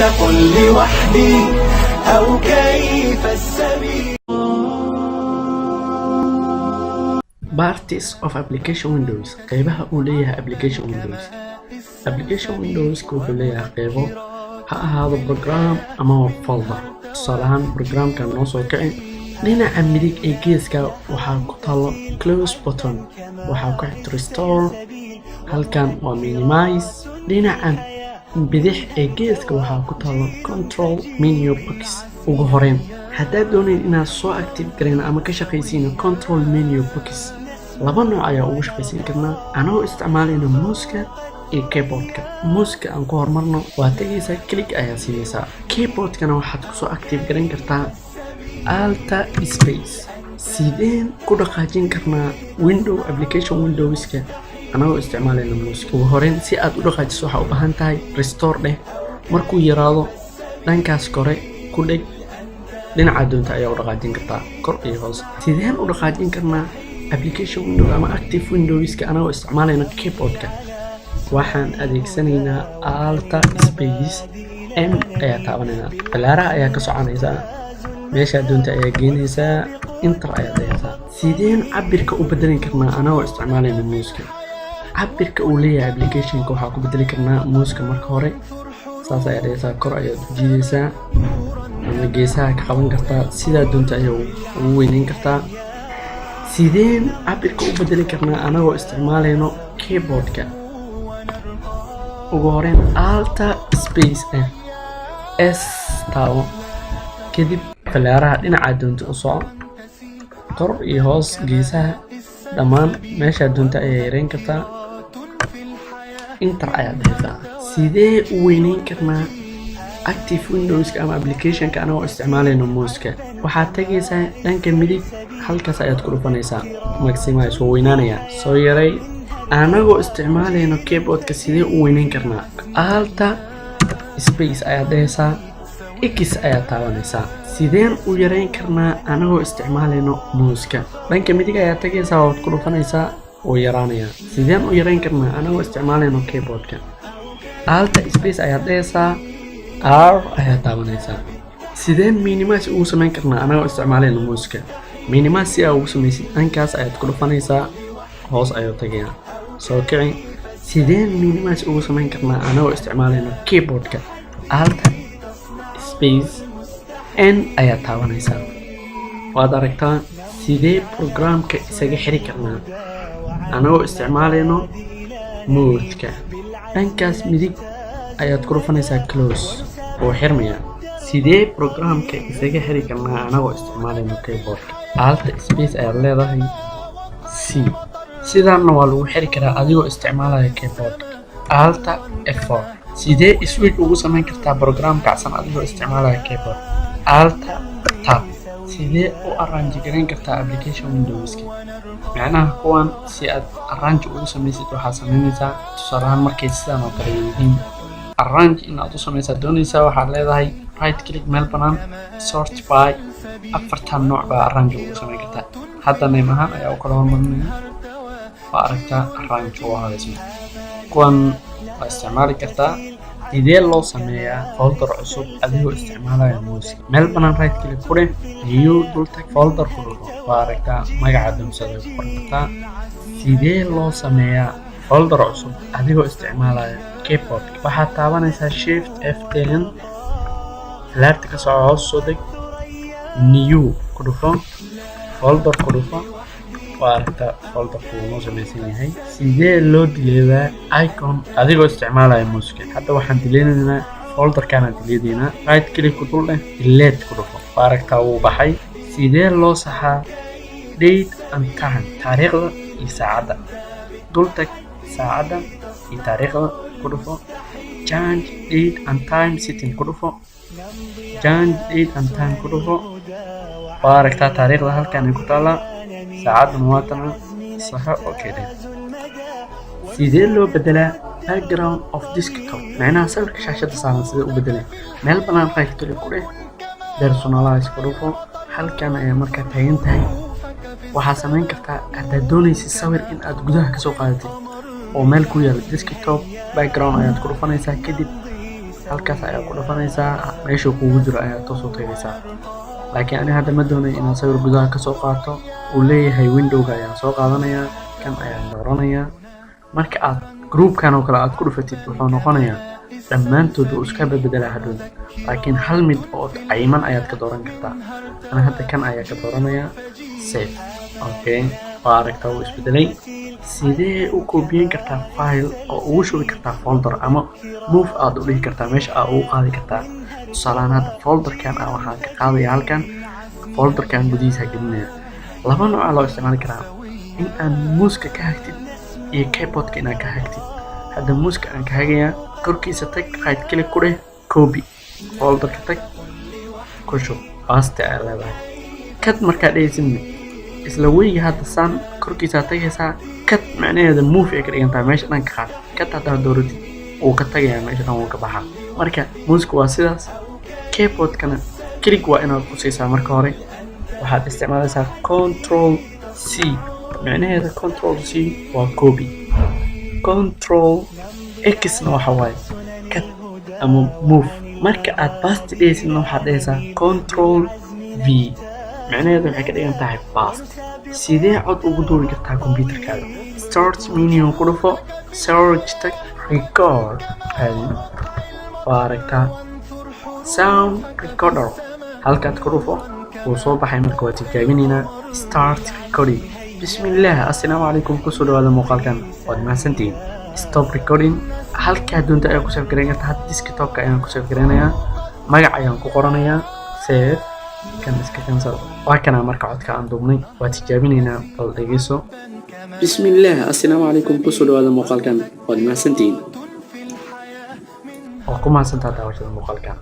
قل لي وحدي أو كيف السبيل. Parties of application windows qaybaha uu leeyahay application windows. Application windows wuxuu leeyahay qaybo ha ahaado program ama folder. Tusaale ahaan programka noo soo kici dhinaca midig ee geeska waxaa ku taalo close button, waxaa ku xigta restore, halkan waa minimize. Dhinaca bidix ee geeska waxaa ku taalo control menu box. ugu horeyn haddaad doonayn inaad soo active gareyn ama ka shaqaysiino control menu box, laba nooc ayaa ugu shaqaysiin karnaa anagoo isticmaalayna muuska iyo keyboardka. muuska aan ku hormarno waa tagaysaa click ayaa siinaysaa. keyboardkana waxaad kusoo active gareyn kartaa alt space. sideen ku dhaqaajin karnaa window application windowska anagoo isticmaalayna muuska? ugu horeyn si aad u dhaqaajiso waxaa u baahan tahay restore dheh, markuu yaraado dhankaas kore ku dheg, dhinaca doonta ayaa u dhaqaajin kartaa kor iyo hoos. sideen u dhaqaajin karnaa application window ama active windowska anagoo isticmaalayna keyboardka? waxaan adeegsanaynaa alt space m ayaa taabanaynaa, balaaraha ayaa ka soconaysaa, meesha doonta ayaa geynaysaa, enter ayaa dhahaysaa. sideen cabirka u bedelin karnaa anagoo isticmaalayna muuska? cabirka uu leeyahay applicationka waxaa ku bedeli karnaa muuska marka hore saas ayaa dhahaysaa, kor ayaad u jiidaysaa ama geesaha ka qaban kartaa, sidaa doonta ayaa ugu weynayn kartaa. sideen cabirka u bedeli karnaa anagoo isticmaalayno keyboardka? ugu horeyn alt space s taabo, kadib balaaraha dhinaca doonta u soco, kor iyo hoos geesaha dhammaan meesha doonta ayaa yareyn kartaa, enter ayaa dhahaysaa. sidee u weynayn karnaa active windowska ama applicationka anagoo isticmaalayno muuska? waxaad tagaysaa dhanka midig, halkaas ayaad ku dhufanaysaa maximize, waa weynaanaya. soo yaray anagoo isticmaalayno keyboardka sidee u weynayn karnaa? alt space ayaad dhahaysaa, x ayaad taabanaysaa. sideen u yareyn karnaa anagoo isticmaalayno muuska? dhanka midig ayaad tagaysaa, waad ku dhufanaysaa, wuu yaraanayaa. sideen u yareyn karnaa anagoo isticmaalayno keyboardka? alt space ayaad dhahaysaa, r ayaad taabanaysaa. sideen minimize ugu samayn karnaa anagoo isticmaalayno muuska? minimize si aad ugu samaysid dhankaas ayaad ku dhufanaysaa, hoos ayuu tagayaa, soo kici. sideen minimize ugu samayn karnaa anagoo isticmaalayno keyboardka? alt space n ayaa taabanaysaa. waad aragtaa sidee programka isaga xiri karnaa anagoo isticmaalayno muuska? dhankaas midig ayaad ku dhufanaysaa close, oo xirmaya. sidee programka isaga xiri karnaa anagoo isticmaalayno keyboardka? alt space ayaad leedahay, c. sidaana waa lagu xiri karaa adigoo isticmaalaya keyboardka. alt f4. sidee switch ugu samayn kartaa program kacsan adigoo isticmaalaya keyboard? alt tab. sidee u arrange gareyn kartaa application windowska? macnaha kuwan si aad arrange ugu samaysid waxaad samaynaysaa, tusaale ahaan markay sidaan oo kale yihiin arrange inaad u samaysaa doonaysaa, waxaad leedahay right click meel banaan, sort by. afartan nooc baa arrange ugu samayn kartaa. hadda name ahaan ayaa u kala hormarinaya, waa aragtaa arrange waa hadaysma. kuwan waa isticmaali kartaa. sidee loo sameeyaa folder cusub adigoo isticmaalaya muuska? meel banaan right click ku dheh, new dultag, folder ku dhufo, waa aragtaa magaca doonsada ku qoran kartaa. sidee loo sameeyaa folder cusub adigoo isticmaalaya keyboard? waxaad taabanaysaa shift f10, falaarta ka soco hoos soo deg, new ku dhufo, folder ku dhufo, waa aragtaa folderku wuu samaysan yahay. sidee loo dileedaa icon adigoo isticmaalaya muuska? hadda waxaan dileenaynaa folderkaana dileedaynaa, right click ku dul dheh, delete ku dhufo, waa aragtaa wuu baxay. sidee loo saxaa date and time, taariikhda iyo saacadda? dul tag saacadda iyo taariikhda ku dhufo, change date and time setting ku dhufo, change date and time ku dhufo, waa aragtaa taariikhda halkan ay ku taallaa, saacadda muwaatana saxa. okay then sidee loo bedelaa background of desktop? macnaha sawirka shaashada saaran sidee u bedelaa? meel banaan right click ku dheh, personalize ku dhufo, halkan ayaa markaa taagan tahay. waxaad samayn kartaa haddaad doonaysid sawir in aad gudaha kasoo qaadatid oo meel ku yaala desktop, background ayaad ku dhufanaysaa, kadib halkaas ayaa ku dhufanaysaa meesha kugu jiro ayaa toos u tagaysaa. laakiin ani hadda ma doonayo inaan sawir gudaha kasoo qaato. uu leeyahay windowga ayaan soo qaadanayaa, kan ayaan dooranayaa. marka aad groupkan oo kale aad ku dhufatid wuxuu noqonayaa dhammaantood uu iska beddelaa hadhow, laakiin hal mid oo cayiman ayaad ka dooran kartaa. ana hadda kan ayaa ka dooranayaa save. okay, waa aragtaa uu isbedelay. sidee u koobiyeyn kartaa file oo ugu shubi kartaa folder ama move aad u dhihi kartaa meesha aad ugu qaadi kartaa. tusaalehaan hadda folderkan waxaan ka qaadaya halkan, folderkan gudihiisa gelinaya. laba nooc loo isticmaali karaa, in aan muuska ka hagtid iyo keyboardka inaad ka hagtid. hadda muuska aan ka hagayaa, korkiisa tag, right click ku dheh, copy, folderka tag, ku shub, paste ayaa leedahay. kad markaa dhehaysidna isla weyga hadda saan korkiisa tagaysaa. kad macnaheeda move ay ka dhigantahay meesha dhan ka qaad. kad haddaa dooratid wuu ka tagayaa meesha dhan, wuu ka baxaa. marka muuska waa sidaas. keyboardkana click waa inaad ku siisaa marka hore. waxaad isticmaalaysaa control C. macnaheeda control C waa copy, control X na waxa waaye cut ama move. marka aad paste dhehaysidna waxaad dhehaysaa control V. macnaheedu waxay ka dhigan tahay paste. sidee cod ugu duubi kartaa computerkaada? start menu ku dhufo, search tag, record waa aragtaa sound recorder, halkaad ku dhufo wuu soo baxay. marka waa tijaabinaynaa start recording. bismillaah, assalaamu calaykum, kusoo dhawaada muuqaalkan. waad mahadsantihiin. stop recording. halkaa doonta ayaa ku save garayn kartaa. hadda desktopka ayaan ku save garaynayaa, magac ayaan ku qoranayaa, save, kan iska cancel. waa kana marka codka aan duubnay. waa tijaabinaynaa, bal dhegeyso. bismillaah, assalaamu calaykum, kusoo dhawaada muuqaalkan. waad mahadsantihiin. waa ku mahadsantahay daawashada muuqaalkan.